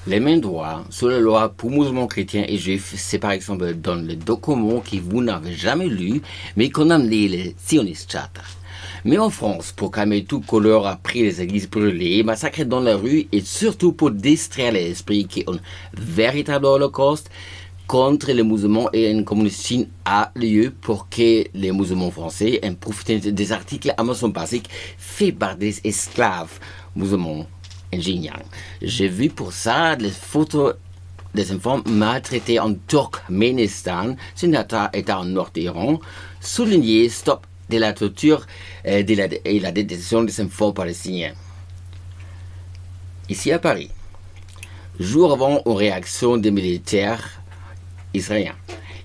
Les mêmes droits sur la loi pour musulmans, chrétiens et juifs, c'est par exemple dans le document que vous n'avez jamais lu, mais qu'on a appelé le Zionist Charter. Mais en France, pour calmer tout colère après les églises brûlées, massacrées dans la rue, et surtout pour distraire l'esprit qu'un véritable holocauste contre les musulmans et une communiste Chine a lieu pour que les musulmans français aient profité des articles Amazon basiques faits par des esclaves musulmans en Xinjiang. J'ai vu pour ça des photos des enfants maltraités en Turkménistan, c'est un état en nord d'Iran, souligné stop de la torture et la détention des enfants palestiniens. Ici à Paris, jour avant une réaction des militaires israéliens,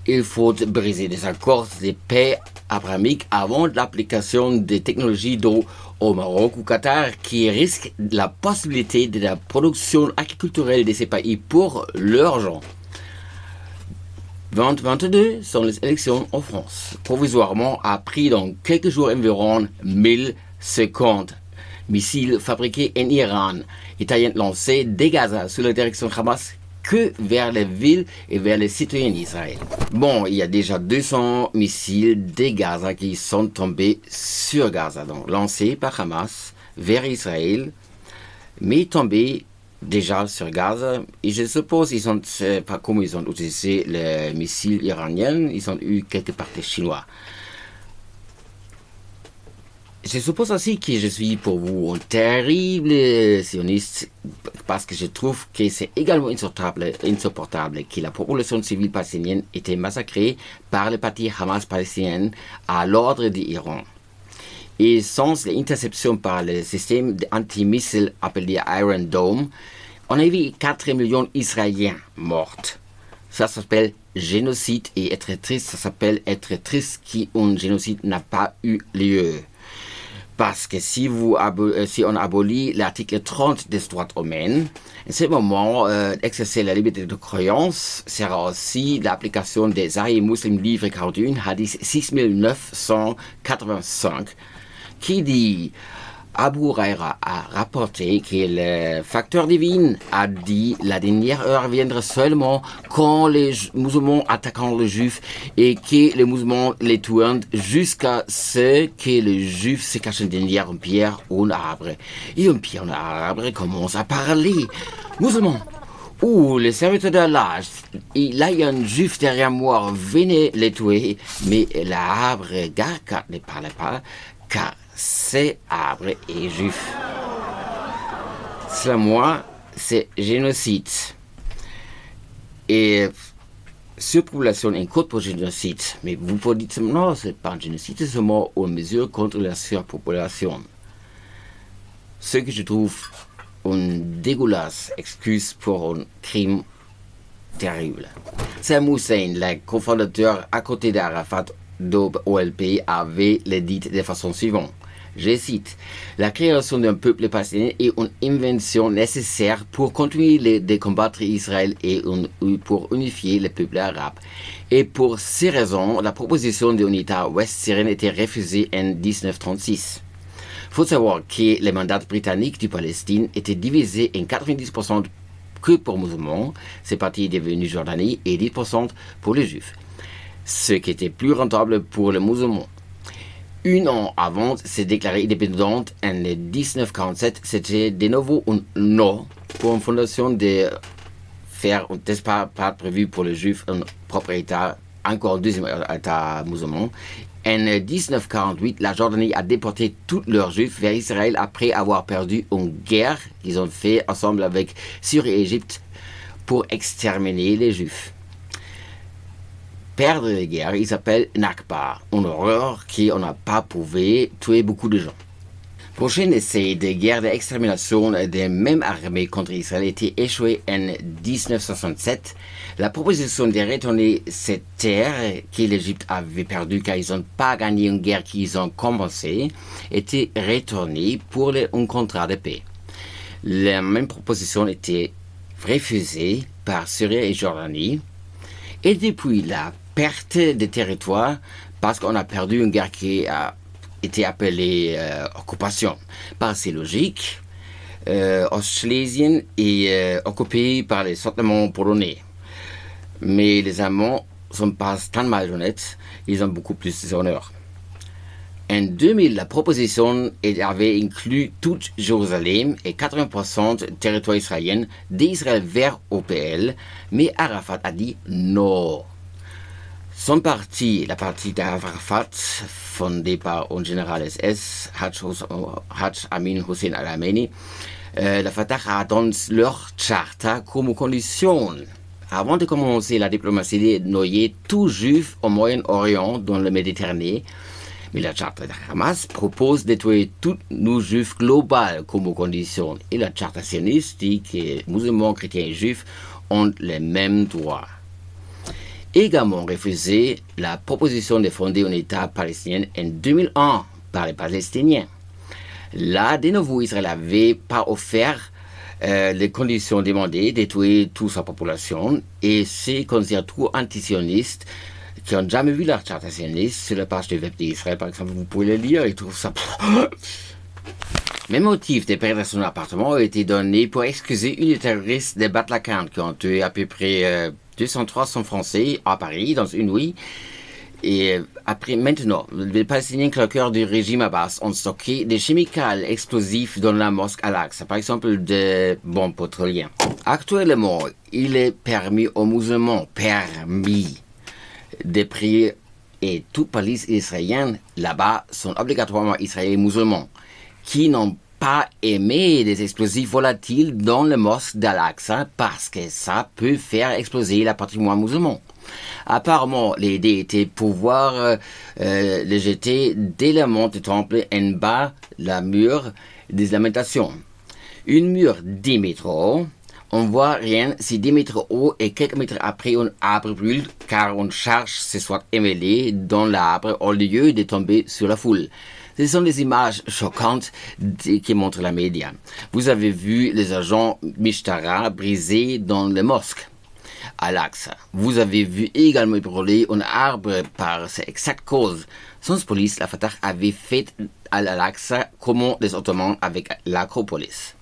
il faut briser des accords de paix abrahamiques avant l'application des technologies d'eau au Maroc ou Qatar qui risquent la possibilité de la production agriculturelle de ces pays pour leur gens. 2022 sont les élections en France. Provisoirement, a pris dans quelques jours environ 1050 missiles fabriqués en Iran, italiens lancés des Gaza sous la direction Hamas que vers les villes et vers les citoyens d'Israël. Bon, il y a déjà 200 missiles de Gaza qui sont tombés sur Gaza, donc lancés par Hamas vers Israël, mais tombés déjà sur Gaza. Et je suppose qu'ils ont, pas comment ils ont utilisé les missiles iraniens, ils ont eu quelques parties chinois. Je suppose aussi que je suis pour vous un terrible sioniste parce que je trouve que c'est également insupportable que la population civile palestinienne ait été massacrée par le parti Hamas palestinien à l'ordre de l'Iran. Et sans l'interception par le système anti-missile appelé Iron Dome, on a vu 4 millions d'Israéliens morts. Ça s'appelle génocide et être triste, ça s'appelle être triste qu'un génocide n'a pas eu lieu. Parce que si on abolit l'article 30 des droits humains, en ce moment, exercer la liberté de croyance sera aussi l'application des Sahih Muslim livre 41, hadith 6985, qui dit Abu Huraira a rapporté que le facteur divin a dit la dernière heure viendra seulement quand les musulmans attaqueront les juifs et que les musulmans les tueront jusqu'à ce que les juifs se cachent derrière une pierre ou un arbre. Et une pierre ou un arbre commence à parler. Musulmans, ou les serviteurs d'Allah, il y a un juif derrière moi, venez les tuer, mais l'arbre regarde ne parle pas, car cet arbre est juif. Selon moi, c'est génocide. Et surpopulation est code pour génocide. Mais vous pouvez dire, non, c'est pas un génocide, c'est seulement une mesure contre la surpopulation. Ce que je trouve une dégueulasse excuse pour un crime terrible. Saddam Hussein, le cofondateur à côté d'Arafat d'OLP, avait le dit de façon suivante. Je cite, la création d'un peuple palestinien est une invention nécessaire pour continuer de combattre Israël et pour unifier le peuple arabe. Et pour ces raisons, la proposition d'un État ouest-syrien était refusée en 1936. Il faut savoir que le mandat britannique du Palestine était divisé en 90% que pour musulmans, c'est parti devenu Jordanie, et 10% pour les juifs, ce qui était plus rentable pour les musulmans. Un an avant, s'est déclarée indépendante en 1947, c'était de nouveau un non pour une fondation de faire un test pas prévu pour les juifs, un propre État, encore un deuxième État musulman. En 1948, la Jordanie a déporté tous leurs juifs vers Israël après avoir perdu une guerre qu'ils ont fait ensemble avec Syrie et Égypte pour exterminer les juifs. Perdre les guerres, il s'appelle Nakba, une horreur qui n'a pas prouvé tuer beaucoup de gens. Prochain essai de guerre d'extermination des mêmes armées contre Israël était échoué en 1967. La proposition de retourner cette terre que l'Égypte avait perdue car ils n'ont pas gagné une guerre qu'ils ont commencé était retournée pour un contrat de paix. La même proposition était refusée par Syrie et Jordanie. Et depuis la perte de territoire, parce qu'on a perdu une guerre qui a été appelée occupation. Par ces logiques, Ostschlesien est occupé par les soldats polonais. Mais les Allemands ne sont pas tant malhonnêtes, ils ont beaucoup plus d'honneur. En 2000, la proposition avait inclus toute Jérusalem et 80% du territoire israélien d'Israël vers OPL, mais Arafat a dit non. Son parti, la partie d'Arafat, fondée par un général SS, Haj Amin Hussein al-Armeni, la Fatah a donné leur charta comme condition. Avant de commencer la diplomatie de noyer tout juif au Moyen-Orient dans la Méditerranée, mais la charte de Hamas propose de tuer tous nos juifs global comme condition. Et la charte sioniste dit que musulmans, chrétiens et juifs ont les mêmes droits. Également refusé la proposition de fonder un État palestinien en 2001 par les Palestiniens. Là, de nouveau, Israël n'avait pas offert les conditions demandées de tuer toute sa population et c'est considéré trop antisioniste qui n'ont jamais vu la charte sioniste sur la page du web d'Israël, par exemple, vous pouvez le lire, ils trouvent ça. Même motif de perdre son appartement a été donné pour excuser une terroriste de Bataclan qui ont tué à peu près 200-300 Français à Paris dans une nuit. Et après, maintenant, les Palestiniens claqueurs du régime Abbas ont stocké des chimicals explosifs dans la mosquée Al-Aqsa, par exemple des bombes pétrolières. Actuellement, il est permis aux musulmans, de prier et toute police israélienne là-bas sont obligatoirement israéliens musulmans qui n'ont pas émis des explosifs volatiles dans le mosquée d'Al-Aqsa parce que ça peut faire exploser le patrimoine musulman. Apparemment, l'idée était pouvoir les jeter dès le mont du temple en bas la mur des lamentations. Une mur 10 mètres haut. On voit rien si 10 mètres haut et quelques mètres après un arbre brûle car une charge se soit emmêlée dans l'arbre au lieu de tomber sur la foule. Ce sont des images choquantes qui montrent la média. Vous avez vu les agents Mishtara brisés dans les mosquées. Al-Aqsa. Vous avez vu également brûler un arbre par cette exacte cause. Sans police, la Fatah avait fait à Al-Aqsa comme les Ottomans avec l'Acropolis.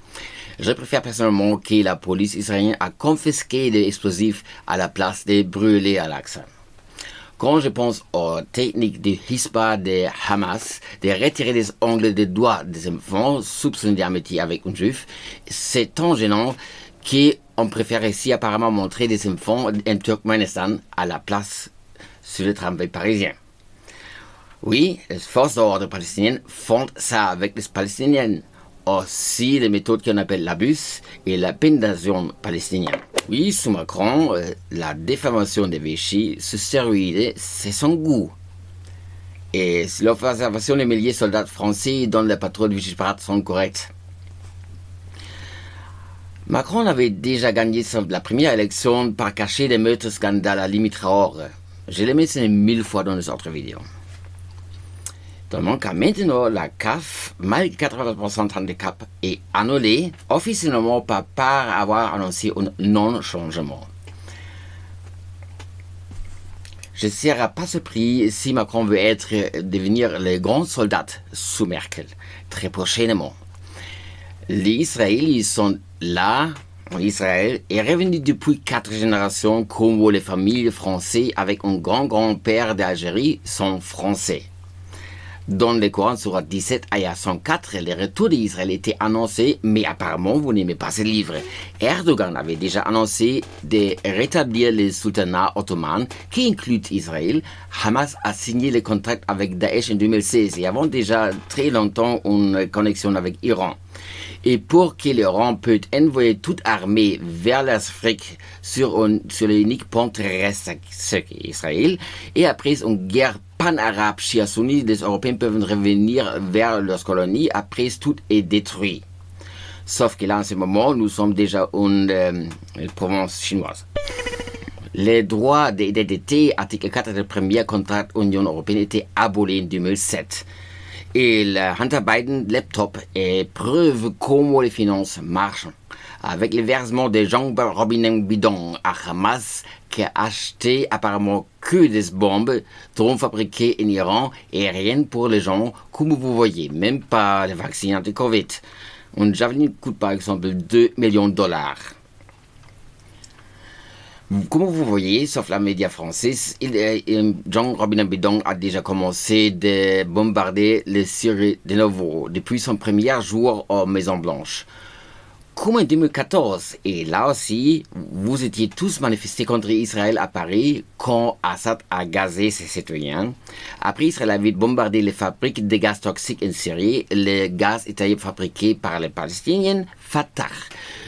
Je préfère personnellement que la police israélienne a confisqué des explosifs à la place de brûler Al-Aqsa. Quand je pense aux techniques du Hizbah de Hamas de retirer des ongles des doigts des enfants soupçonnés d'amitié avec un juif, c'est tant gênant qu'on préfère ici apparemment montrer des enfants en Turkménistan à la place sur le tramway parisien. Oui, les forces d'ordre palestiniennes font ça avec les Palestiniennes. Aussi les méthodes qu'on appelle l'abus et la pénation palestinienne. Oui, sous Macron, la diffamation des Vichy se stéroïde, c'est son goût. Et si l'observation des milliers de soldats français dans le patrouille de Vichy-Parade sont correctes. Macron avait déjà gagné la première élection par cacher des meurtres scandales à Limitraor. Je l'ai mentionné 1000 fois dans les autres vidéos. Dans mon cas, maintenant, la CAF, malgré 80% de handicap, est annulée officiellement par avoir annoncé un non-changement. Je ne serai pas surpris si Macron veut devenir le grand soldat sous Merkel, très prochainement. Les Israéliens sont là, en Israël, et revenus depuis 4 générations, comme les familles françaises avec un grand-grand-père d'Algérie sont français. Dans le Coran, sur 17, ayat 104, le retour d'Israël était annoncé, mais apparemment, vous n'aimez pas ce livre. Erdogan avait déjà annoncé de rétablir le sultanat ottoman, qui inclut Israël. Hamas a signé le contrat avec Daesh en 2016 et avant déjà très longtemps une connexion avec l'Iran. Et pour que l'Iran puisse envoyer toute armée vers l'Afrique sur l'unique pont terrestre, ce qu'est Israël, et après une guerre pan-arabe chia-sunni, les Européens peuvent revenir vers leurs colonies après tout est détruit. Sauf que là, en ce moment, nous sommes déjà une province chinoise. Les droits d'identité, article 4 du premier contrat Union européenne, étaient abolis en 2007. Et le Hunter Biden laptop est preuve comment les finances marchent. Avec le versement de Jean-Robin Bidon à Hamas, qui a acheté apparemment que des bombes, drones fabriquées en Iran et rien pour les gens, comme vous voyez, même pas les vaccins anti-Covid. Un Javelin coûte par exemple 2 millions de dollars. Comme vous voyez, sauf la média française, Jean Robin Bidon a déjà commencé de bombarder les Syrie de nouveau depuis son premier jour en Maison Blanche. Comme en 2014, et là aussi, vous étiez tous manifestés contre Israël à Paris quand Assad a gazé ses citoyens. Après, Israël avait bombardé les fabriques de gaz toxiques en Syrie. Le gaz était fabriqué par les Palestiniens Fatah.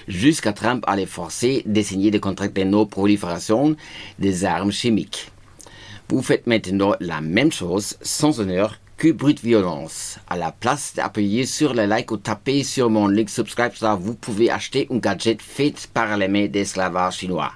Jusqu'à Trump allait forcer de signer des contrats de non-prolifération des armes chimiques. Vous faites maintenant la même chose, sans honneur, que brute violence. À la place d'appuyer sur le like ou taper sur mon link subscribe, vous pouvez acheter un gadget fait par les mains d'esclavages chinois.